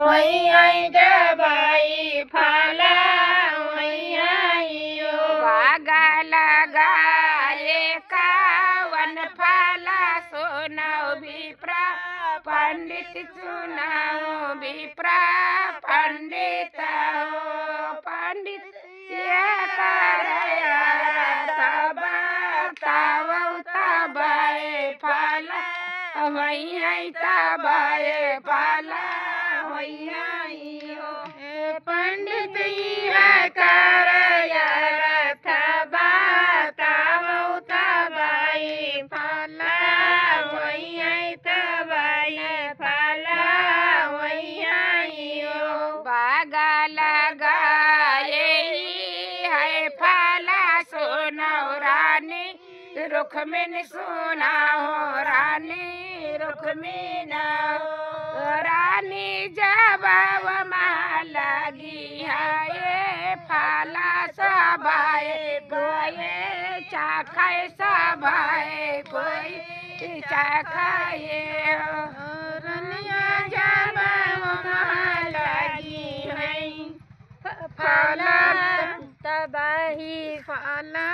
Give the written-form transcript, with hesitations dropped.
वही दबाई फला वही बागा लगाए कावन फला सुनाओ विप्रा पंडित सुनाओ विप्रा पंडित हो पंडित ये तबाए फला वही तबाए फला पंडित कर तबाई फला वही तबाई फला वही बागा लगाए है फला सुनाओ रानी रुख में सुनाओ रानी रुख में रानी जब लगी है फला सबाए कोई चाखाए सबाए कोई चाखाए रनिया जब लगी है फला तबाही फला